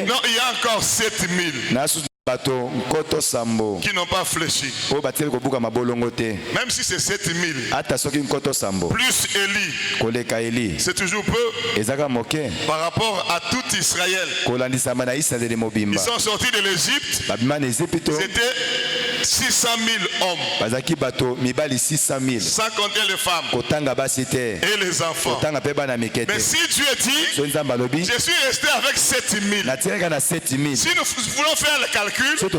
Non, il y a encore 7000 qui n'ont pas fléchi. Même si c'est 7000 plus Élie, c'est toujours peu par rapport à tout Israël. Ils sont sortis de l'Égypte, c'était 600 000 hommes, sans compter les femmes et les enfants. Mais si Dieu dit, je suis resté avec 7000. Si nous voulons faire le calcul, ce n'est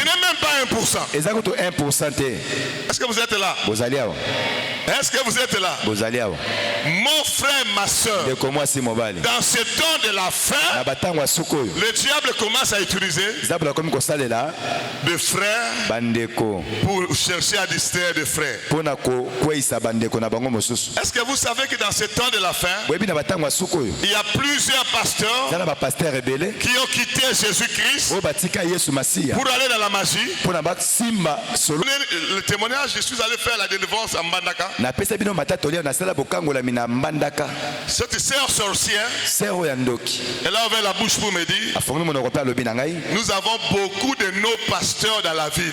même pas 1%. Est-ce que vous êtes là? Est-ce que vous êtes là? Mon frère, ma soeur, dans ce temps de la fin, le diable commence à utiliser des frères pour chercher à distraire des frères. Est-ce que vous savez que dans ce temps de la fin, il y a plusieurs pasteurs qui ont quitté Jésus-Christ pour aller dans la magie? Le témoignage, je suis allé faire la délivrance à Mbandaka. Cette sœur sorcière, elle a ouvert la bouche pour me dire, nous avons beaucoup de nos pasteurs dans la ville.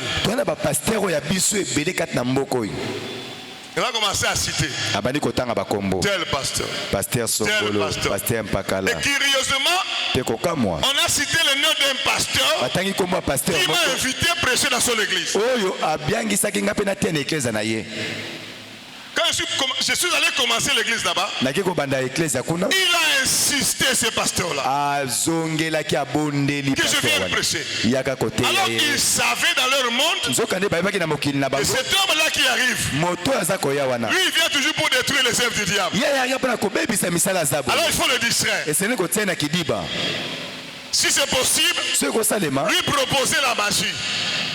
Il va commencer à citer tel pasteur, tel pasteur. Et curieusement, on a cité le nom d'un pasteur qui m'a invité à prêcher dans son église. Quand je suis allé commencer l'église là-bas, il a insisté, ce pasteur-là, que je vienne prêcher. Alors qu'ils savaient dans leur monde, et cet homme-là qui arrive, lui il vient toujours pour détruire les œuvres du diable. Alors il faut le distraire. Si c'est possible, lui proposer la magie.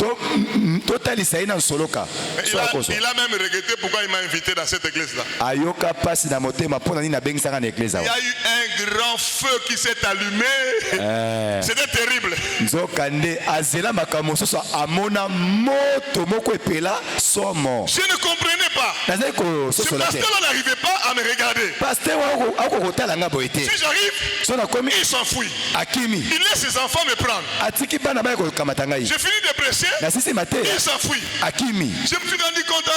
Il a même regretté pourquoi il m'a invité dans cette église-là. Il y a eu un grand feu qui s'est allumé. C'était terrible. Je ne comprenais pas. Ce pasteur-là n'arrivait pas à me regarder. Si j'arrive, il s'enfuit. Il laisse ses enfants me prendre. J'ai fini de prêcher. Il s'enfuit. Je me suis rendu compte,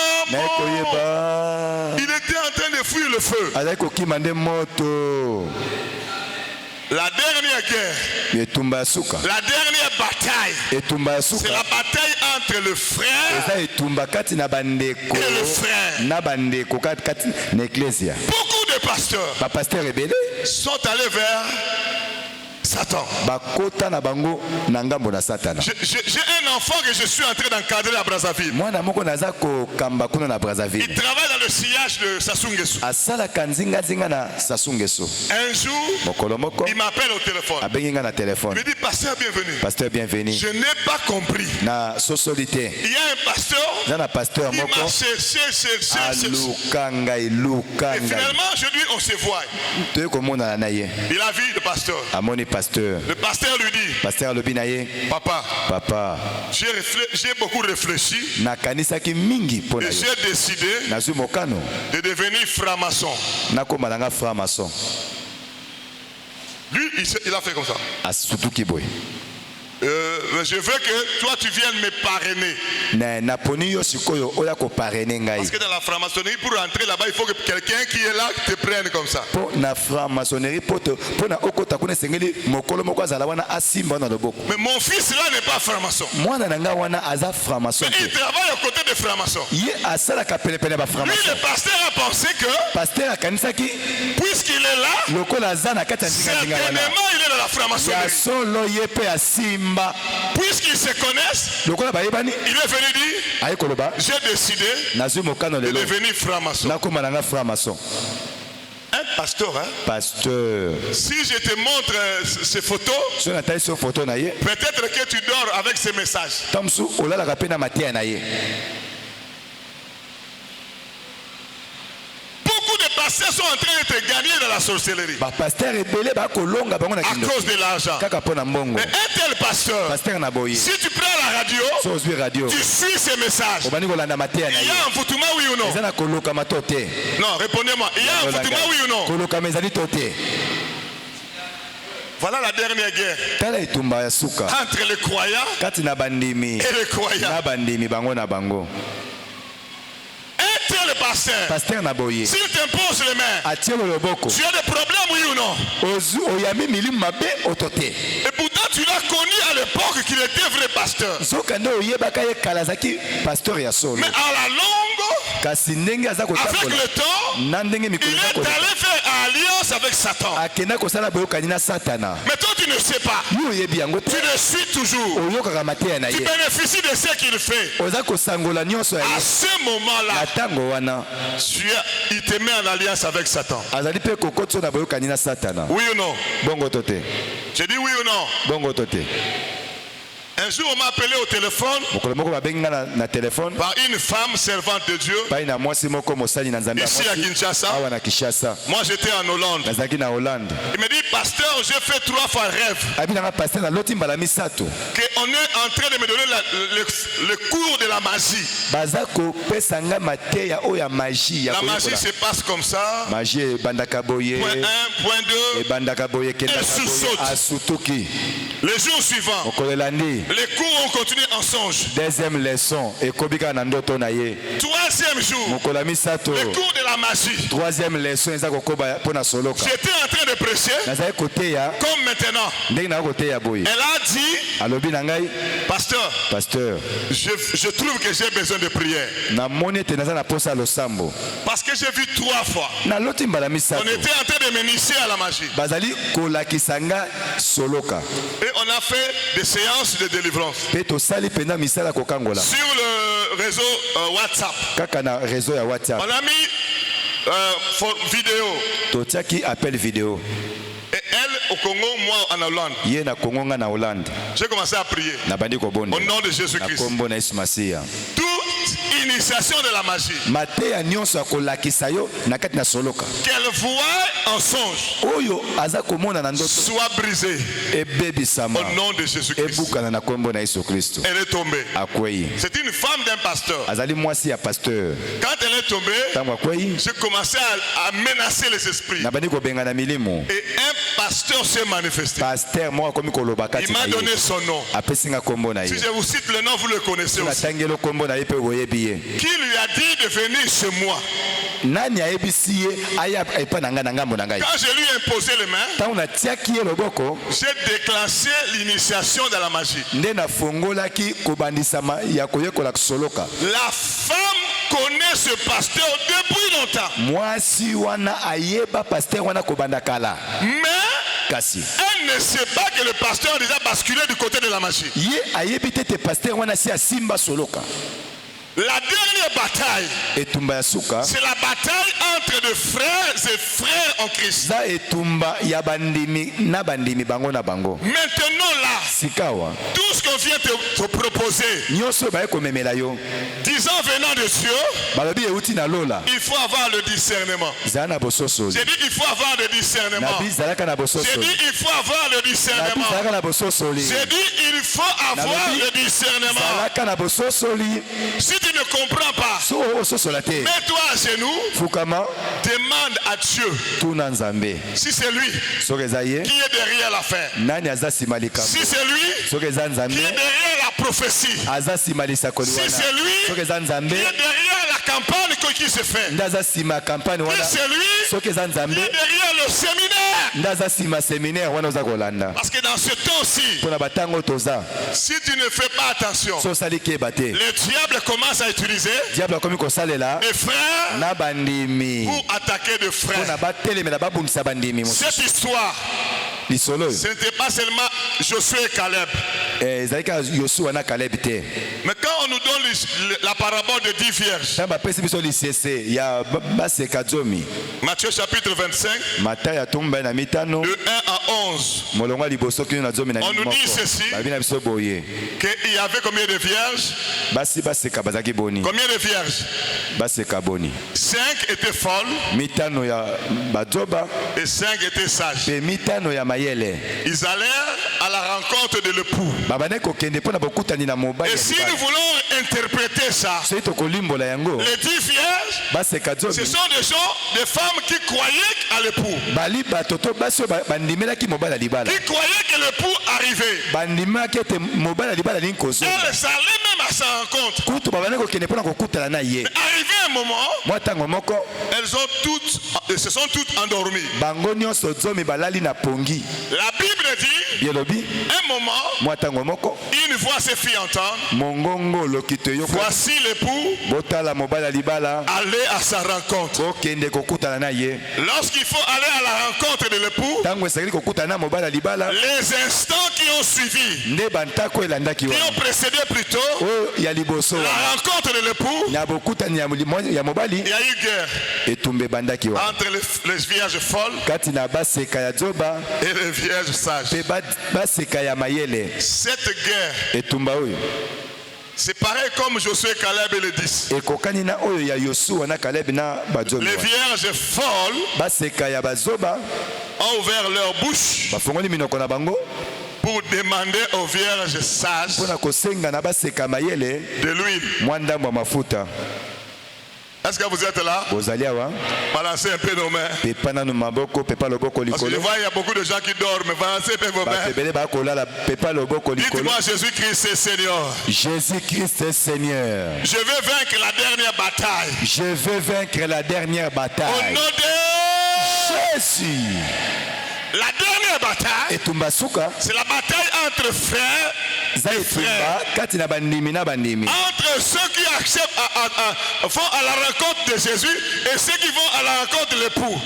il était en train de fuir le feu. La dernière guerre, la dernière bataille, c'est la bataille entre le frère et le frère. Beaucoup de pasteurs sont allés vers Satan. J'ai un enfant que je suis en train d'encadrer à Brazzaville. Il travaille dans le sillage de Sassou Nguesso. Un jour, il m'appelle au téléphone. Il me dit, pasteur bienvenue. Je n'ai pas compris. Il y a un pasteur qui m'a cherché. Et finalement, je lui dis, on se voit. Il a vu le pasteur. Le pasteur lui dit, papa, j'ai beaucoup réfléchi et j'ai décidé de devenir franc-maçon. Lui, il a fait comme ça. Je veux que toi tu viennes me parrainer. Parce que dans la franc-maçonnerie, pour rentrer là-bas, il faut que quelqu'un qui est là te prenne comme ça. Mais mon fils là n'est pas franc-maçon. Mais il travaille aux côtés des francs-maçons. Lui, le pasteur a pensé que puisqu'il est là, certainement il est dans la franc-maçonnerie. Puisqu'ils se connaissent, il est venu dire, j'ai décidé de devenir franc-maçon. Un pasteur, si je te montre ces photos, peut-être que tu dors avec ces messages. Les pasteurs sont en train d'être gagnés dans la sorcellerie à cause de l'argent. Mais un tel pasteur, si tu prends la radio, tu suis ces messages. Il y a un envoûtement, oui ou non? Non, répondez-moi. Il y a un envoûtement, oui ou non? Voilà la dernière guerre entre les croyants et les croyants. Un tel pasteur, s'il t'impose les mains, tu as des problèmes, oui ou non? Et pourtant tu l'as connu à l'époque qu'il était vrai pasteur. Mais à la longue, avec le temps, il est allé faire alliance avec Satan. Mais toi tu ne sais pas. Tu le suis toujours. Tu bénéficies de ce qu'il fait. À ce moment-là, il te met en alliance avec Satan. Oui ou non? J'ai dit oui ou non? Un jour, on m'a appelé au téléphone par une femme servante de Dieu ici à Kinshasa. Moi, j'étais en Hollande. Il me dit, pasteur, j'ai fait 3 fois rêve qu'on est en train de me donner le cours de la magie. La magie se passe comme ça. Point 1, point 2. Elle sous-saute. Le jour suivant, les cours ont continué en songe. Deuxième leçon. Troisième jour, le cours de la magie. Troisième leçon. J'étais en train de prêcher. Comme maintenant. Elle a dit, pasteur, je trouve que j'ai besoin de prière. Parce que j'ai vu 3 fois. On était en train de m'initier à la magie. Et on a fait des séances de délivrance sur le réseau WhatsApp. On a mis vidéo. Et elle au Congo, moi en Hollande. J'ai commencé à prier au nom de Jésus-Christ. Toute initiation de la magie qu'elle voit en songe soit brisée au nom de Jésus-Christ. Elle est tombée. C'est une femme d'un pasteur. Quand elle est tombée, j'ai commencé à menacer les esprits. Et un pasteur s'est manifesté. Il m'a donné son nom. Si je vous cite le nom, vous le connaissez aussi. Qui lui a dit de venir chez moi? Quand je lui ai imposé les mains, j'ai déclenché l'initiation de la magie. La femme connaît ce pasteur depuis longtemps. Mais elle ne sait pas que le pasteur a déjà basculé du côté de la magie. La dernière bataille, c'est la bataille entre des frères et frères en Christ. Maintenant là, tout ce qu'on vient te proposer, disant venant de Dieu, il faut avoir le discernement. J'ai dit il faut avoir le discernement. J'ai dit il faut avoir le discernement. J'ai dit il faut avoir le discernement. Si tu ne comprends pas, mets-toi à genoux, demande à Dieu si c'est lui qui est derrière l'affaire, si c'est lui qui est derrière la prophétie, si c'est lui qui est derrière la campagne qui se fait, si c'est lui qui est derrière le séminaire. Parce que dans ce temps-ci, si tu ne fais pas attention, le diable commence à utiliser les frères pour attaquer des frères. Cette histoire, ce n'était pas seulement Josué et Caleb. Mais quand on nous donne la parabole de 10 vierges, Matthieu chapitre 25, de 1 à 11, on nous dit ceci, qu'il y avait combien de vierges? Combien de vierges? 5 étaient folles et 5 étaient sages. Ils allèrent à la rencontre de l'époux. Et si nous voulons interpréter ça, les 10 vierges, ce sont des femmes qui croyaient à l'époux. Qui croyaient que l'époux arrivait. Elles allaient même à sa rencontre. Arrivé un moment, elles se sont toutes endormies. La Bible dit, un moment, une voix se fit entendre. Voici l'époux, allez à sa rencontre. Lorsqu'il faut aller à la rencontre de l'époux, les instants qui ont suivi, qui ont précédé plutôt la rencontre de l'époux, il y a eu guerre entre les vierges folles et les vierges sages. Cette guerre, c'est pareil comme Josué, Caleb et les 10. Les vierges folles ont ouvert leur bouche pour demander aux vierges sages de l'huile. Est-ce que vous êtes là? Balancez un peu nos mains. Parce que je vois il y a beaucoup de gens qui dorment. Balancez un peu vos mains. Dites-moi, Jésus-Christ est Seigneur. Jésus-Christ est Seigneur. Je veux vaincre la dernière bataille. Je veux vaincre la dernière bataille. Au nom de Jésus. La dernière bataille, c'est la bataille entre frères et frères. Entre ceux qui acceptent vont à la rencontre de Jésus et ceux qui vont à la rencontre de l'époux.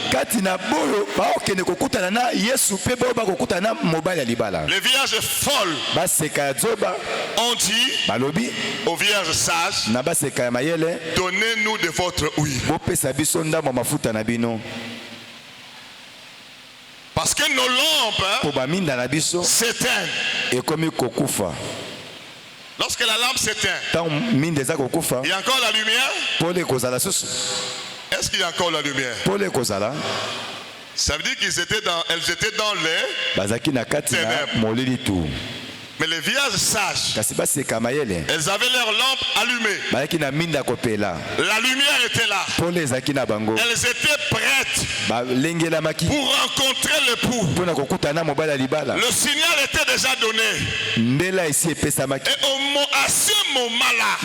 Les vierges folles ont dit aux vierges sages, donnez-nous de votre huile. Parce que nos lampes s'éteignent. Lorsque la lampe s'éteint, il y a encore la lumière. Est-ce qu'il y a encore la lumière? Ça veut dire qu'elles étaient dans les ténèbres. Mais les vierges sages, elles avaient leur lampe allumée. La lumière était là. Elles étaient prêtes pour rencontrer l'époux. Le signal était déjà donné. Et à ce moment-là,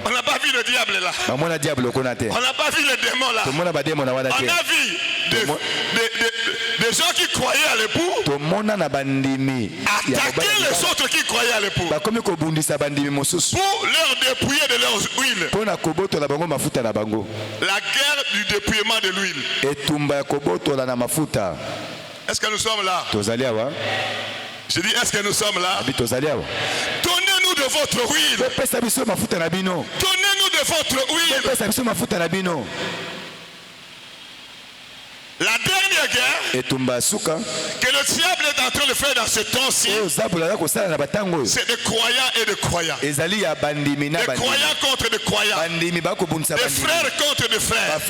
on n'a pas vu le diable là. On n'a pas vu le démon là. On a vu des gens qui croyaient à l'époux attaquer les autres qui croyaient à l'époux pour leur dépouiller de leurs huiles. La guerre du dépouillement de l'huile. Est-ce que nous sommes là? Je dis, est-ce que nous sommes là? Donnez-nous de votre huile. Donnez-nous de votre huile. La dernière guerre que le diable est en train de faire dans ce temps-ci, c'est de croyants et de croyants. Des croyants contre des croyants. Des frères contre des frères.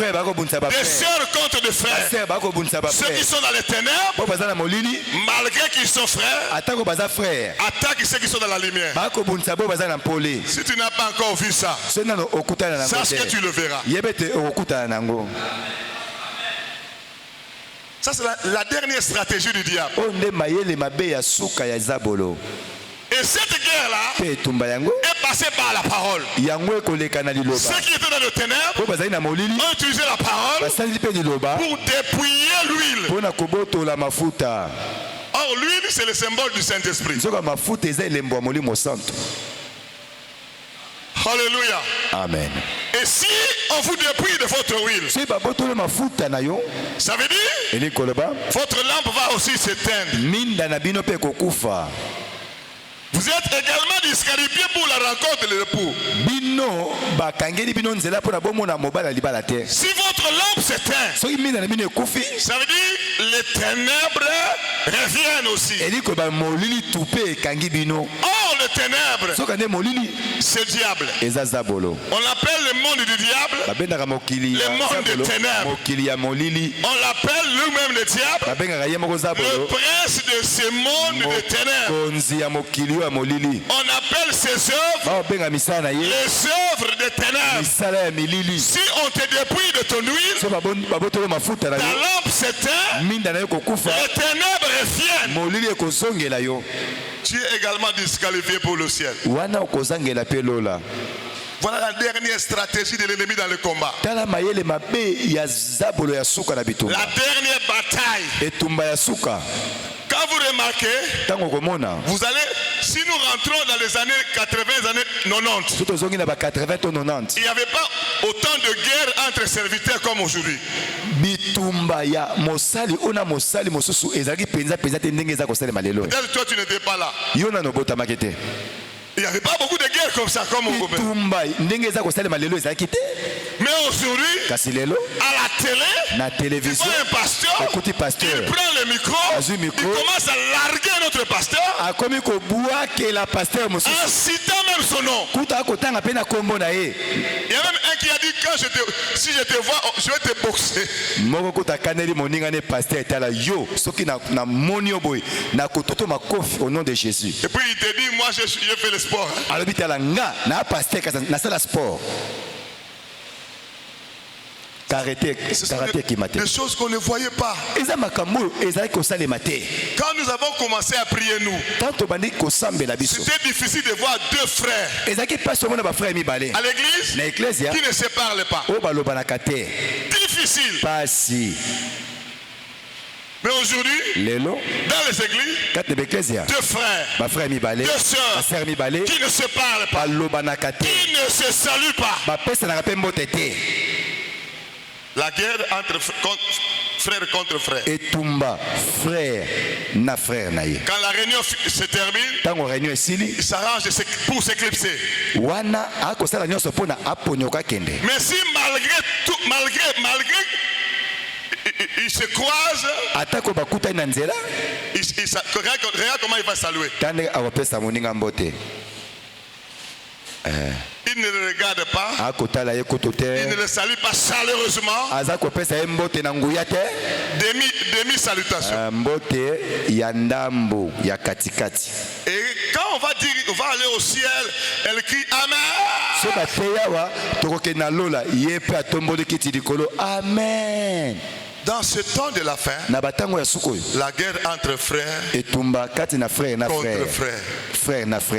Des sœurs contre des frères. Ceux qui sont dans les ténèbres, malgré qu'ils sont frères, attaquent ceux qui sont dans la lumière. Si tu n'as pas encore vu ça, sache que tu le verras. Ça, c'est la dernière stratégie du diable. Et cette guerre-là est passée par la parole. Ceux qui étaient dans le ténèbres ont utilisé la parole pour dépouiller l'huile. Or, l'huile, c'est le symbole du Saint-Esprit. Alléluia. Amen. Et si on vous dépouille de votre huile, ça veut dire votre lampe va aussi s'éteindre. Vous êtes également disqualifié pour la rencontre de l'époux. Si votre lampe s'éteint, ça veut dire les ténèbres reviennent aussi. Or, les ténèbres, c'est diable. On l'appelle le monde du diable, le monde des ténèbres. On l'appelle lui-même le diable, le prince de ce monde de ténèbres. On appelle ses œuvres les œuvres de ténèbres. Si on te dépouille de ton huile, ta lampe s'éteint, les ténèbres reviennent. Tu es également disqualifié pour le ciel. Voilà la dernière stratégie de l'ennemi dans le combat. La dernière bataille. Quand vous remarquez, vous allez, si nous rentrons dans les années 80, les années 90, il n'y avait pas autant de guerres entre serviteurs comme aujourd'hui. Peut-être toi tu n'étais pas là. Il n'y avait pas beaucoup de guerres comme ça comme aujourd'hui. Mais aujourd'hui, à la télé, tu vois un pasteur, il prend le micro, il commence à larguer notre pasteur, en citant même son nom. Il y a même un qui a dit, si je te vois, je vais te boxer. Au nom de Jésus. Et puis il te dit, moi je fais le sport. Des choses qu'on ne voyait pas. Quand nous avons commencé à prier, c'était difficile de voir deux frères à l'église qui ne se parlent pas. Difficile. Mais aujourd'hui, dans les églises, deux frères, deux sœurs qui ne se parlent pas, qui ne se saluent pas. La guerre entre frères contre frères. Quand la réunion se termine, ils s'arrangent pour s'éclipser. Mais si malgré tout, malgré ils se croisent, regarde comment il va saluer. Il ne le regarde pas, il ne le salue pas chaleureusement. Demi-salutation. Et quand on va dire, on va aller au ciel, elle crie Amen. Dans ce temps de la fin, la guerre entre frères, contre frères,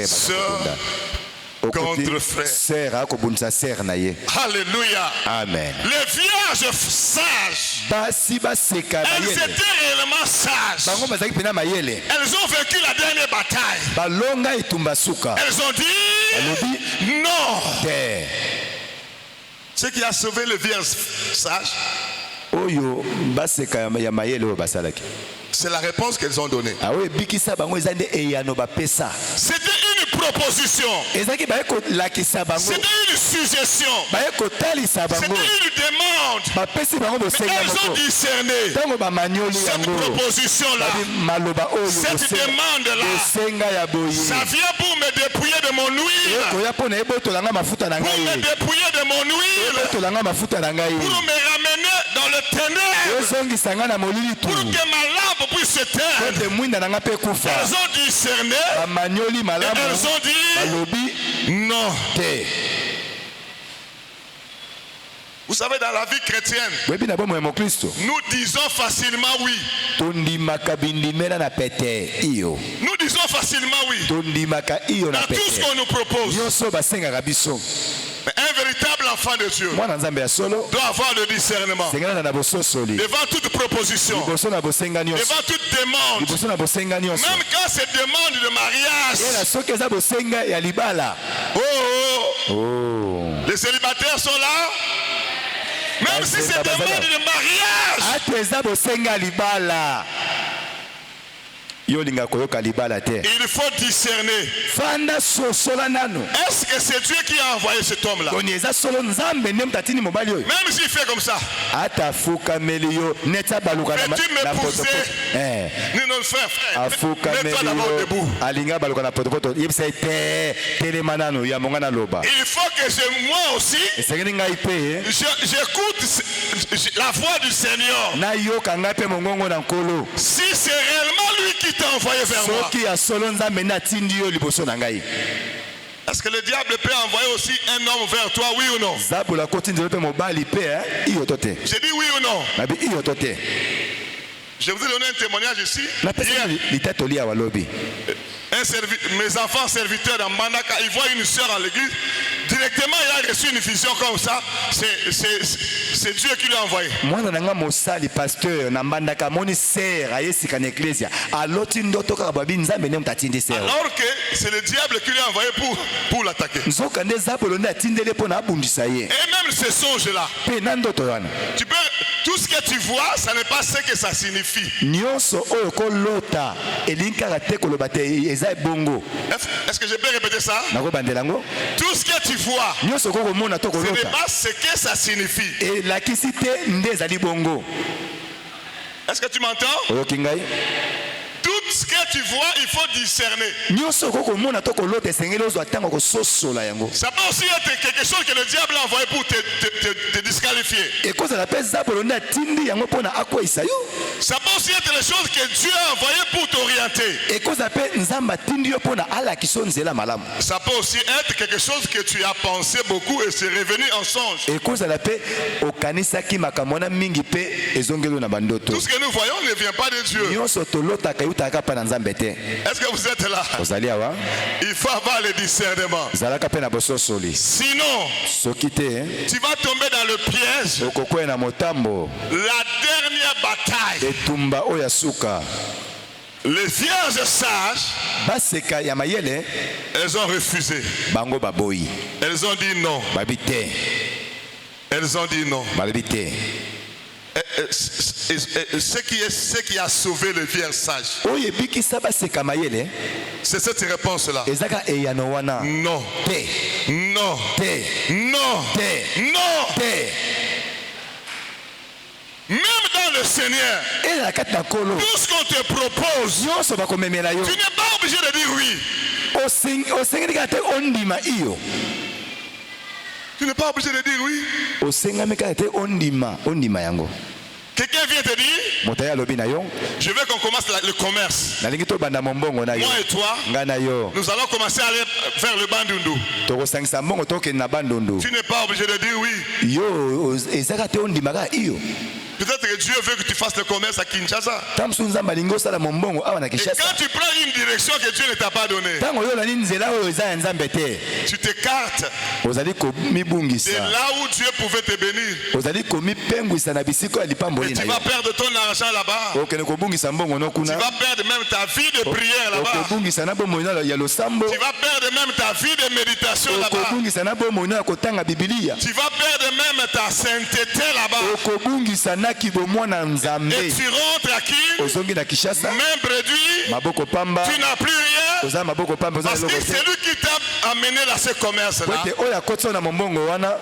sœurs contre frères. Alléluia. Amen. Les vierges sages, elles étaient réellement sages. Elles ont vécu la dernière bataille. Elles ont dit non. Ce qui a sauvé les vierges sages, c'est la réponse qu'elles ont donnée. C'était une proposition. C'était une suggestion. C'était une demande. Mais elles ont discerné cette proposition-là, cette demande-là. Ça vient pour me dépouiller de mon huile. Pour me dépouiller de mon huile. Pour me ramener dans le ténèbre. Pour que ma lampe puisse s'éteindre. Elles ont discerné. Elles ont dit non. Vous savez, dans la vie chrétienne, nous disons facilement oui. Nous disons facilement oui dans tout ce qu'on nous propose. Mais un véritable enfant de Dieu doit avoir le discernement devant toute proposition, devant toute demande, même quand c'est demande de mariage. Les célibataires sont là. Même si c'est demande de mariage, il faut discerner. Est-ce que c'est Dieu qui a envoyé cet homme-là? Même s'il fait comme ça, veux-tu m'épouser? Non, frère, mets-toi d'abord debout. Il faut que moi aussi, j'écoute la voix du Seigneur. Si c'est réellement lui qui t'a envoyé vers moi. Est-ce que le diable peut envoyer aussi un homme vers toi, oui ou non? J'ai dit oui ou non? Je vous ai donné un témoignage ici. Mes enfants serviteurs dans Mbandaka, ils voient une soeur à l'église. Directement, il a reçu une vision comme ça. C'est Dieu qui l'a envoyé. Alors que c'est le diable qui l'a envoyé pour l'attaquer. Et même ce songe-là, tout ce que tu vois, ça n'est pas ce que ça signifie. Est-ce que je peux répéter ça? Tout ce que tu vois, ce n'est pas ce que ça signifie. Est-ce que tu m'entends? Tout ce que tu vois, il faut discerner. Ça peut aussi être quelque chose que le diable a envoyé pour te disqualifier. Ça peut aussi être les choses que Dieu a envoyées pour t'orienter. Ça peut aussi être quelque chose que tu as pensé beaucoup et c'est revenu en songe. Tout ce que nous voyons ne vient pas de Dieu. Est-ce que vous êtes là? Il faut avoir le discernement. Sinon, tu vas tomber dans le piège. La dernière bataille. Les vierges sages, elles ont refusé. Elles ont dit non. Elles ont dit non. Ce qui a sauvé le vierge sage, c'est cette réponse-là. Non. Non. Non. Non. Même dans le Seigneur, tout ce qu'on te propose, tu n'es pas obligé de dire oui. Tu n'es pas obligé de dire oui. Quelqu'un vient te dire, je veux qu'on commence le commerce. Moi et toi, nous allons commencer à aller vers le Bandundu. Tu n'es pas obligé de dire oui. Peut-être que Dieu veut que tu fasses le commerce à Kinshasa. Et quand tu prends une direction que Dieu ne t'a pas donnée, tu t'écartes de là où Dieu pouvait te bénir. Et tu vas perdre ton argent là-bas. Tu vas perdre même ta vie de prière là-bas. Tu vas perdre même ta vie de méditation là-bas. Tu vas perdre même ta sainteté là-bas. Et tu rentres à Kinshasa, main réduite, tu n'as plus rien, parce que c'est lui qui t'a amené dans ce commerce-là.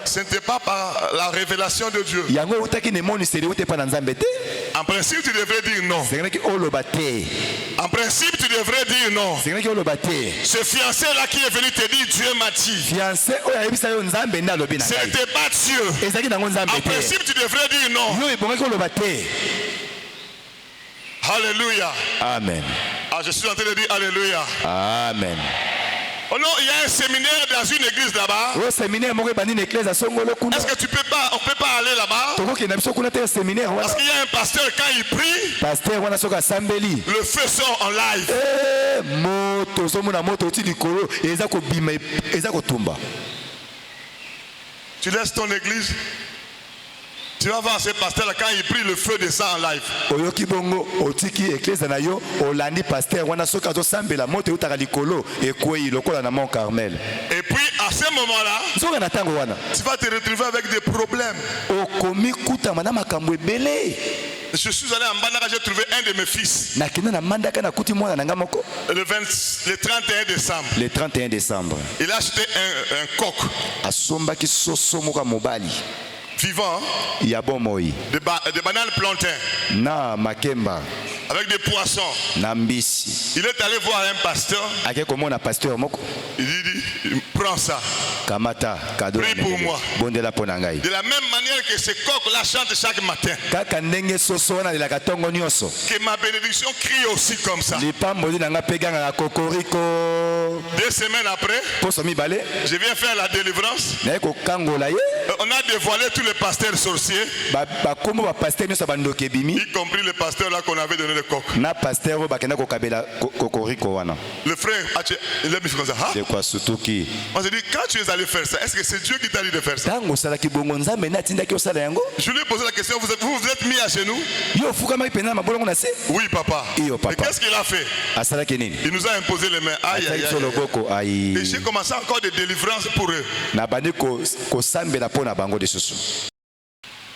Ce n'était pas par la révélation de Dieu. En principe, tu devrais dire non. En principe, tu devrais dire non. Ce fiancé-là qui est venu te dire Dieu m'a dit, ce n'était pas Dieu. En principe, tu devrais dire non. Alléluia. Amen. Ah, je suis en train de dire Alléluia. Amen. Oh non, il y a un séminaire dans une église là-bas. Est-ce que tu peux pas, on peut pas aller là-bas? Parce qu'il y a un pasteur, quand il prie, le feu sort en live. Tu laisses ton église, tu vas voir ce pasteur-là, quand il prie, le feu descend en live. Et puis à ce moment-là, tu vas te retrouver avec des problèmes. Je suis allé en Mbandaka, j'ai trouvé un de mes fils. Le 31 décembre. Le 31 décembre. Il a acheté un coq. Vivant. Il y a bon moi. De bananes plantains. Na makemba. avec des poissons. Nambisi. Il est allé voir un pasteur. Il dit, prends ça. Kamata, cadeau. Prie pour moi. De la même manière que ce coq-là chante chaque matin. Que ma bénédiction crie aussi comme ça. 2 semaines après, je viens faire la délivrance. On a dévoilé tous les pasteurs sorciers, y compris le pasteur là qu'on avait donné le coq. Le frère, il a mis comme ça. On s'est dit, quand tu es allé faire ça, est-ce que c'est Dieu qui t'a dit de faire ça? Je lui ai posé la question, vous êtes mis à genoux? Oui, papa. Et qu'est-ce qu'il a fait? Il nous a imposé les mains. Aïe, aïe, aïe. Et j'ai commencé encore des délivrances pour eux.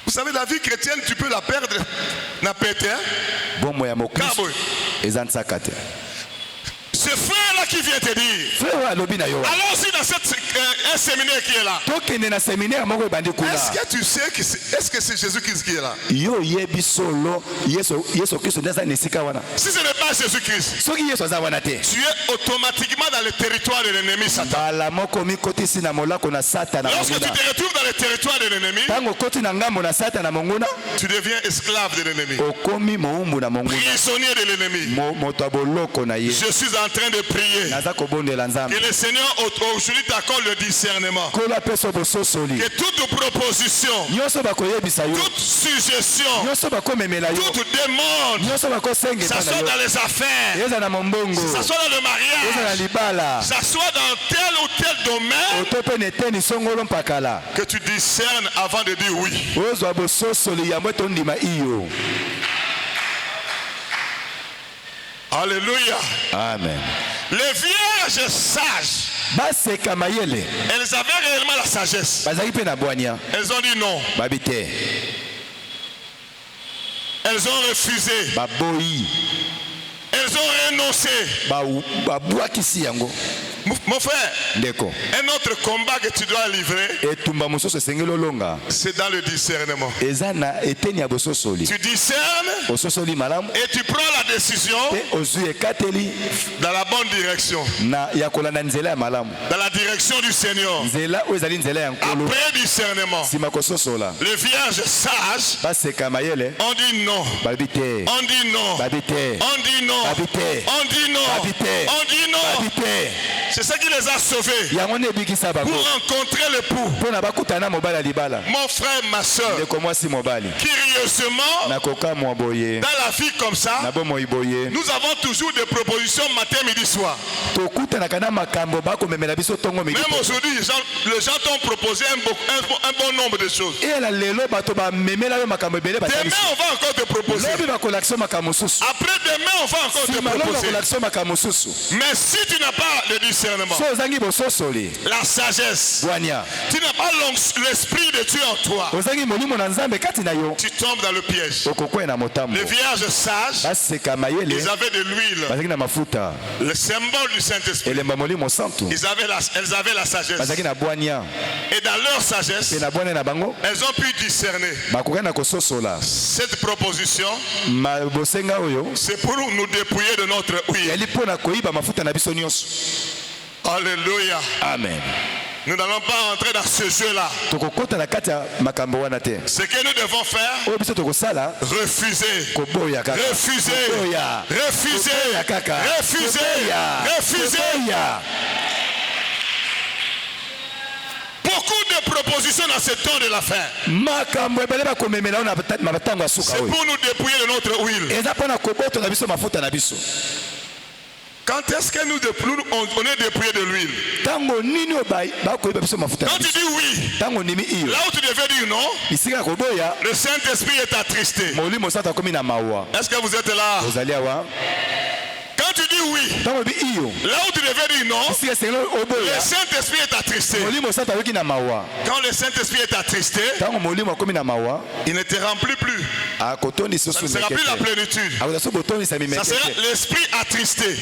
Vous savez, la vie chrétienne, tu peux la perdre. Ce frère-là qui vient te dire, allons-y dans un séminaire qui est là. Est-ce que tu sais est-ce que c'est Jésus-Christ qui est là? Si ce n'est pas Jésus-Christ, tu es automatiquement dans le territoire de l'ennemi Satan. Lorsque tu te retrouves dans le territoire de l'ennemi, tu deviens esclave de l'ennemi, prisonnier de l'ennemi. Je suis en train de prier que le Seigneur aujourd'hui t'accorde le discernement, que toute proposition, toute suggestion, toute demande, ça soit dans les affaires, ça soit dans le mariage, ça soit dans tel ou tel domaine, que tu discernes avant de dire oui. Alléluia. Amen. Les vierges sages, elles avaient réellement la sagesse. Elles ont dit non. Elles ont refusé. Elles ont renoncé. Mon frère, un autre combat que tu dois livrer, c'est dans le discernement. Tu discernes et tu prends la décision dans la bonne direction, dans la direction du Seigneur. Après discernement, les vierges sages ont dit non. On dit non. On dit non. On dit non. On dit non. C'est ça qui les a sauvés pour rencontrer l'époux. Mon frère, ma soeur, curieusement, dans la vie comme ça, nous avons toujours des propositions matin, midi, soir. Même aujourd'hui, les gens t'ont proposé un bon nombre de choses. Demain, on va encore te proposer. Après demain, on va encore te proposer. Mais si tu n'as pas le discernement, la sagesse, tu n'as pas l'esprit de Dieu en toi, tu tombes dans le piège. Les vierges sages, ils avaient de l'huile, le symbole du Saint-Esprit. Elles avaient la sagesse. Et dans leur sagesse, elles ont pu discerner. Cette proposition, c'est pour nous dépouiller de notre huile. Alléluia. Amen. Nous n'allons pas entrer dans ce jeu-là. Ce que nous devons faire, refuser. Beaucoup de propositions dans ce temps de la fin. C'est pour nous dépouiller de notre huile. Quand est-ce que on est dépouillé de l'huile? Quand tu dis oui, là où tu devais dire non, le Saint-Esprit est attristé. Est-ce que vous êtes là? Quand tu dis oui, là où tu devais dire non, le Saint-Esprit est attristé. Quand le Saint-Esprit est attristé, il ne te remplit plus. Ça ne sera plus la plénitude. Ça sera l'esprit attristé.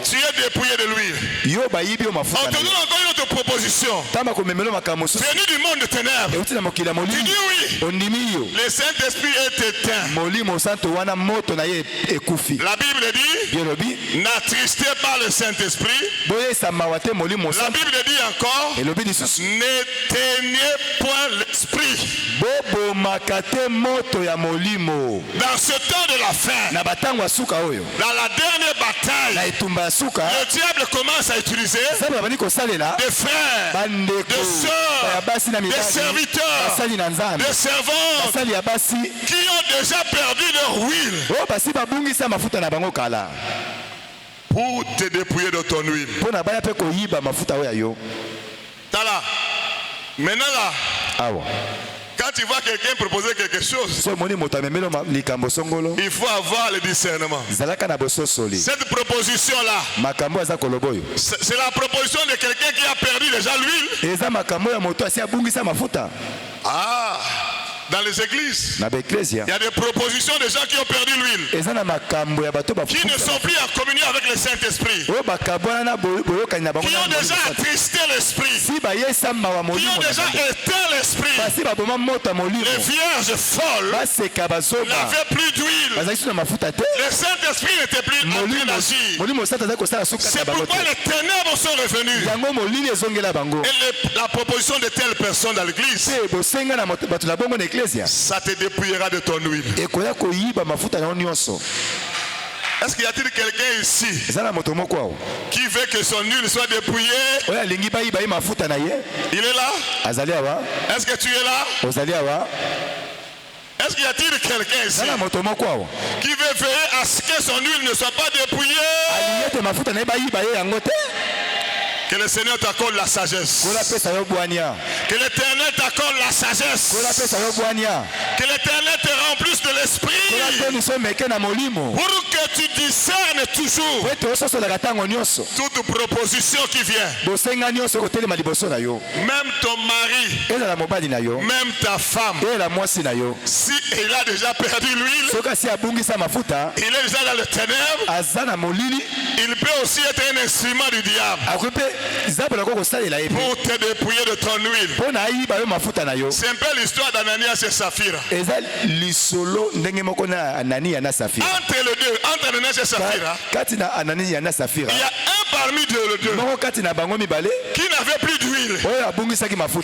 Tu es dépouillé de l'huile. On te donne encore une autre proposition. Tu es venu du monde de ténèbres. Tu dis oui. Le Saint-Esprit est éteint. La Bible dit, n'attristez pas le Saint-Esprit. La Bible dit encore, n'éteignez point l'esprit. Dans ce temps de la fin, dans la dernière bataille, le diable commence à utiliser des frères, des sœurs, des serviteurs, des servantes qui ont déjà perdu leur huile pour te dépouiller de ton huile. Tala, maintenant là, quand tu vois quelqu'un proposer quelque chose, il faut avoir le discernement. Cette proposition-là, c'est la proposition de quelqu'un qui a perdu déjà l'huile. Dans les églises, il y a des propositions de gens qui ont perdu l'huile, qui ne sont plus en communion avec le Saint-Esprit, qui ont déjà attristé l'esprit, qui ont déjà éteint l'esprit. Les vierges folles n'avaient plus d'huile. Le Saint-Esprit n'était plus en train d'agir. C'est pourquoi les ténèbres sont revenues. Et la proposition de telles personnes dans l'église, ça te dépouillera de ton huile. Est-ce qu'il y a-t-il quelqu'un ici qui veut que son huile soit dépouillée? Il est là? Est-ce que tu es là? Est-ce qu'il y a-t-il quelqu'un ici qui veut veiller à ce que son huile ne soit pas dépouillée? Que le Seigneur t'accorde la sagesse. Que l'Éternel t'accorde la sagesse. Que l'Éternel te remplisse de l'esprit. Pour que tu discernes toujours toute proposition qui vient. Même ton mari, même ta femme, si il a déjà perdu l'huile, il est déjà dans le ténèbre, il peut aussi être un instrument du diable pour te dépouiller de ton huile. C'est un peu l'histoire d'Ananias et Saphira. Entre les deux, entre Ananias et Saphira, il y a un parmi les deux qui n'avait plus d'huile, qui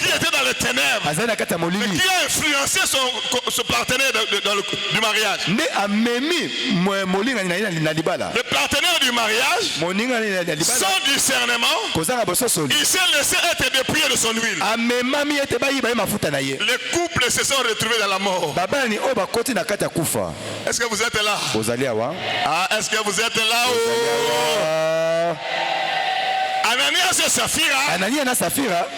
était dans les ténèbres, mais qui a influencé son partenaire du mariage. Le partenaire du mariage, sans discernement, il s'est laissé être dépouillé de son huile. Les couples se sont retrouvés dans la mort. Est-ce que vous êtes là? Est-ce que vous êtes là? Ananias et Saphira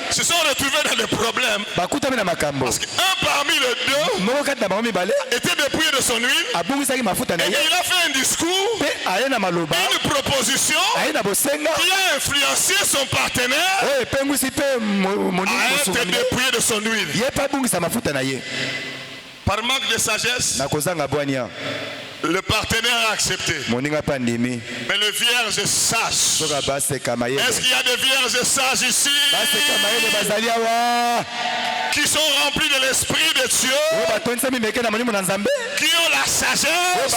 se sont retrouvés dans des problèmes parce qu'un parmi les deux était dépouillé de son huile et il a fait un discours, une proposition qui a influencé son partenaire à être dépouillé de son huile. Par manque de sagesse, le partenaire a accepté. Mais le vierge sage. Est-ce qu'il y a des vierges sages ici qui sont remplis de l'esprit de Dieu, qui ont la sagesse,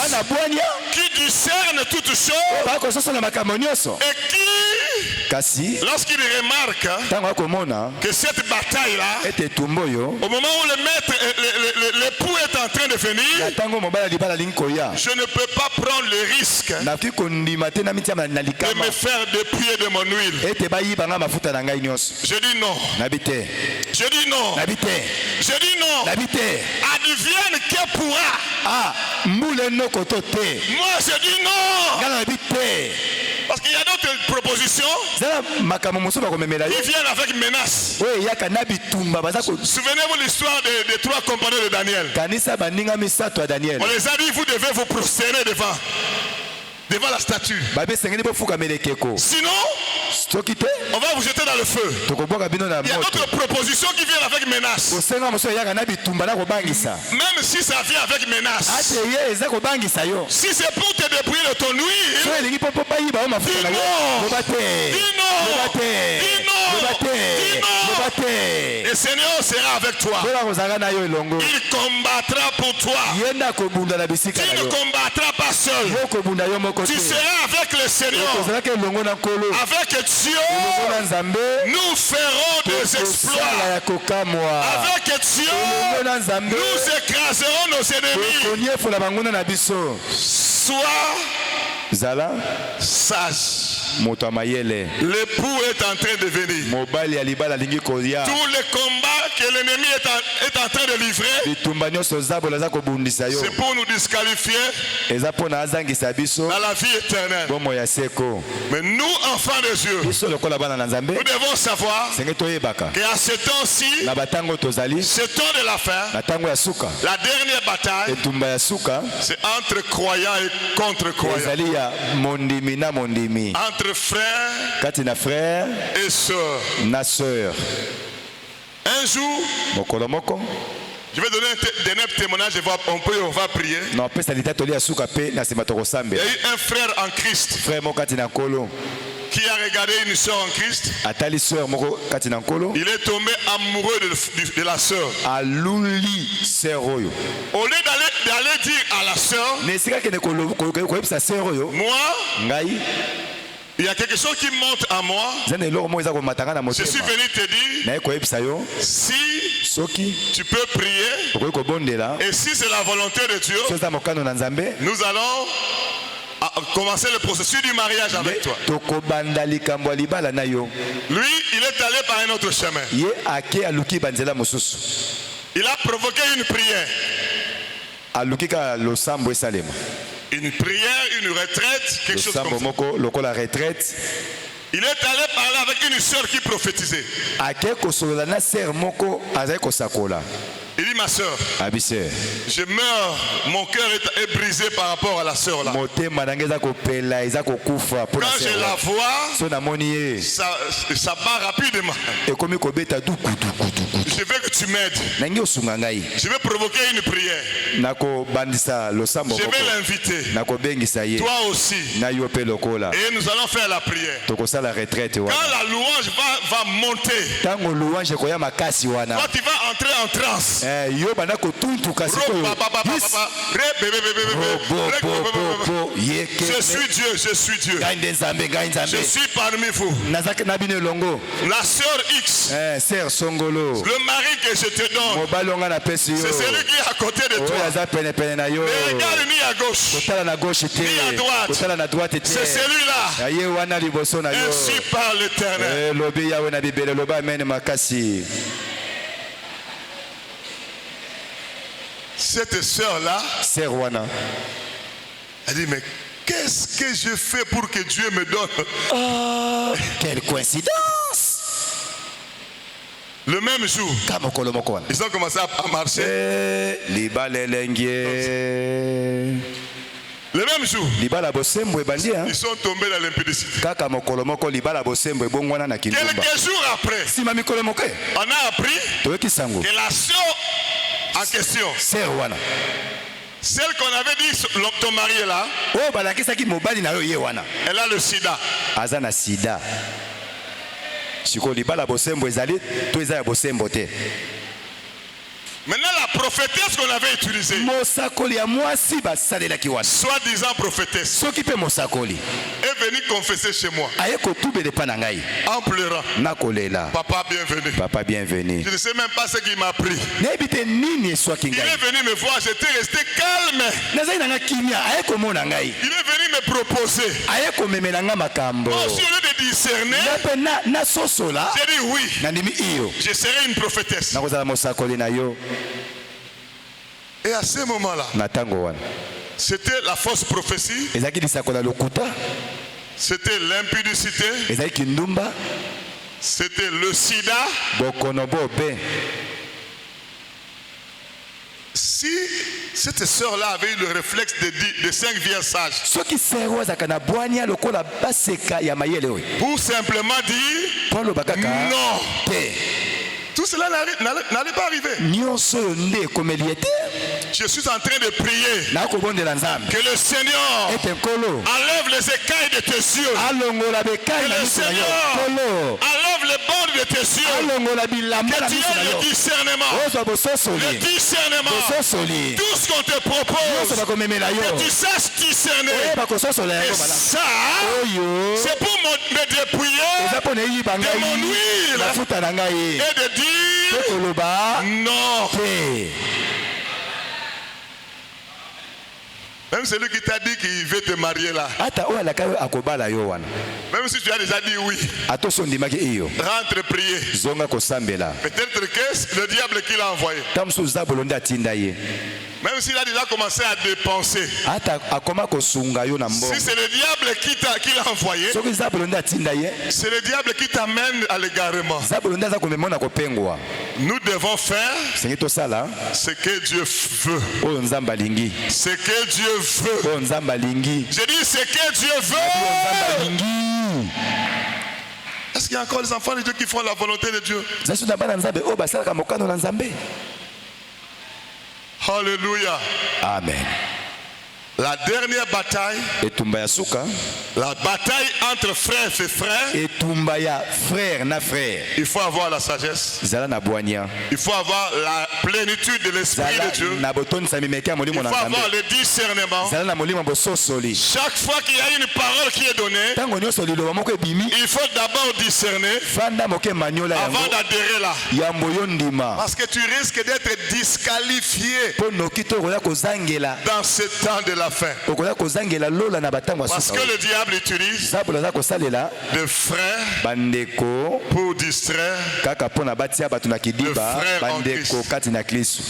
qui discernent toutes choses et qui, lorsqu'ils remarquent que cette bataille-là, au moment où l'époux est en train de venir, je ne peux pas prendre le risque de me faire dépouiller de mon huile. Je dis non. Je dis non. Je dis non. Advienne que pourra. Moi je dis non. Parce qu'il y a d'autres propositions qui viennent avec menace. Souvenez-vous l'histoire des trois compagnons de Daniel. On les a dit, vous devez vous prosterner devant. devant la statue. Sinon, on va vous jeter dans le feu. Il y a d'autres propositions qui viennent avec menace. Même si ça vient avec menace. Si c'est pour te dépouiller de ton huile, le Seigneur sera avec toi. Il combattra pour toi. Tu ne combattras pas seul. Tu seras avec le Seigneur. Avec Dieu, nous ferons des exploits. Avec Dieu, nous écraserons nos ennemis. Sois sage. L'époux est en train de venir. Tous les combats que l'ennemi est en train de livrer, c'est pour nous disqualifier dans la vie éternelle. Mais nous, enfants de Dieu, nous devons savoir qu'à ce temps-ci, ce temps de la fin, la dernière bataille, c'est entre croyants et contre croyants. Entre frères et sœurs. Un jour, je vais donner un dernier témoignage, on va prier. Il y a eu un frère en Christ qui a regardé une sœur en Christ. Il est tombé amoureux de la sœur. Au lieu d'aller dire à la sœur, moi, il y a quelque chose qui monte à moi. Je suis venu te dire, si tu peux prier, et si c'est la volonté de Dieu, nous allons commencer le processus du mariage avec toi. Lui, il est allé par un autre chemin. Il a provoqué une prière. Une prière, une retraite, quelque chose comme ça. Il est allé parler avec une sœur qui prophétisait. Il dit, ma sœur, je meurs, mon cœur est brisé par rapport à la sœur là. Quand je la vois, ça part rapidement. Je veux que tu m'aides. Je vais provoquer une prière. Je vais l'inviter. Toi aussi. Et nous allons faire la prière. Quand la louange va monter, toi tu vas entrer en transe. Je suis Dieu, je suis Dieu. Je suis parmi vous. La sœur X, le mari que je te donne, c'est celui qui est à côté de toi. Ne regarde ni à gauche, ni à droite. C'est celui-là. Ainsi par l'Éternel. Cette sœur-là, elle dit, mais qu'est-ce que je fais pour que Dieu me donne? Oh, quelle coïncidence! Le même jour, ils ont commencé à marcher. Le même jour, ils sont tombés dans l'impudicité. Quelques jours après, on a appris que la sœur en question, celle qu'on avait dit ton mari est là, elle a le sida. Maintenant, la prophétesse qu'on avait utilisée, soi-disant prophétesse, est venue confesser chez moi en pleurant. Papa bienvenue. Je ne sais même pas ce qu'il m'a pris. Il est venu me voir, j'étais resté calme. Il est venu me proposer. Moi aussi, au lieu de discerner, j'ai dit oui, je serai une prophétesse. Et à ce moment-là, c'était la fausse prophétie, c'était l'impudicité, c'était le sida, Si cette sœur-là avait eu le réflexe de 5 vieilles sages, pour simplement dire non, tout cela n'allait pas arriver. Je suis en train de prier que le Seigneur enlève les écailles de tes yeux. Que le Seigneur enlève les bornes de tes yeux. Que tu aies le discernement. Le discernement. Tout ce qu'on te propose, que tu saches discerner. Et ça, c'est pour me dépouiller de mon huile et de dire non. Même celui qui t'a dit qu'il veut te marier là. Même si tu as déjà dit oui. Rentre prier. Peut-être que le diable qui l'a envoyé. Même s'il a déjà commencé à dépenser. Si c'est le diable qui l'a envoyé, c'est le diable qui t'amène à l'égarement. Nous devons faire ce que Dieu veut. Ce que Dieu veut. Je dis ce que Dieu veut. Est-ce qu'il y a encore les enfants de Dieu qui font la volonté de Dieu? Alléluia. Amen. La dernière bataille, la bataille entre frères et frères, il faut avoir la sagesse, il faut avoir la plénitude de l'Esprit de Dieu, il faut avoir le discernement. Chaque fois qu'il y a une parole qui est donnée, il faut d'abord discerner avant d'adhérer là, parce que tu risques d'être disqualifié dans ce temps de la fin. Parce que le diable utilise des frères pour distraire le frère en Christ.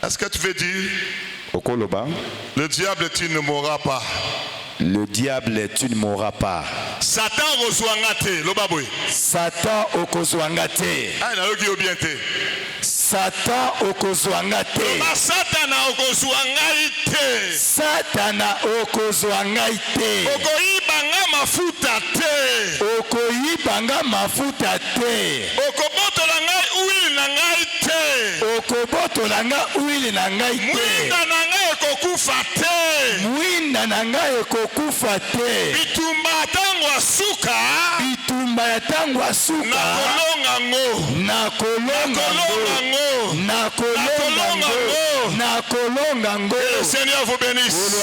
Est-ce que tu veux dire le diable, tu ne mourras pas? Le diable, tu ne mourras pas. Satan okozwangate. Satan okozwangate. Satana okozwangaite. Okoyibanga mafuta te. Okobotolanga uili na ngai te. Mwinda na ngai ekokufa te. Bitumba ya tango asuka. Nakolonga ngo. Que le Seigneur vous bénisse.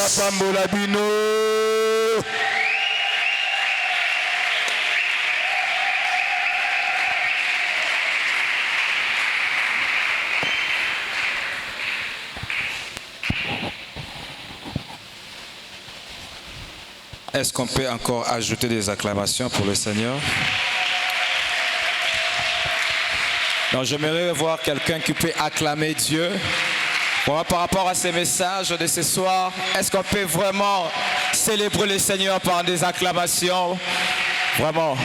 Est-ce qu'on peut encore ajouter des acclamations pour le Seigneur? Donc j'aimerais voir quelqu'un qui peut acclamer Dieu. Bon, par rapport à ces messages de ce soir, est-ce qu'on peut vraiment célébrer le Seigneur par des acclamations? Vraiment.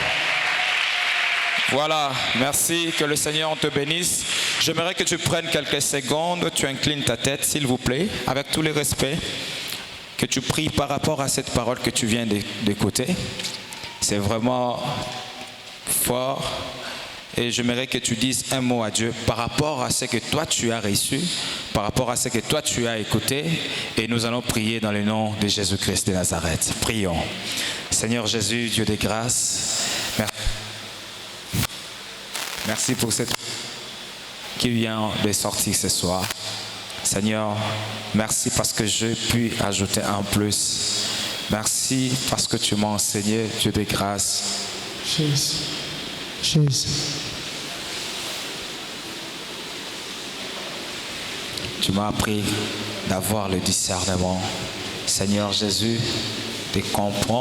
Voilà, merci, que le Seigneur te bénisse. J'aimerais que tu prennes quelques secondes, tu inclines ta tête s'il vous plaît, avec tout le respect. Que tu pries par rapport à cette parole que tu viens d'écouter. C'est vraiment fort. Et j'aimerais que tu dises un mot à Dieu par rapport à ce que toi tu as reçu, par rapport à ce que toi tu as écouté. Et nous allons prier dans le nom de Jésus-Christ de Nazareth. Prions. Seigneur Jésus, Dieu des grâces, merci pour cette qui vient de sortir ce soir. Seigneur, merci parce que j'ai pu ajouter un plus. Merci parce que tu m'as enseigné, Dieu de grâce. Jésus. Tu m'as appris d'avoir le discernement. Seigneur Jésus, de comprendre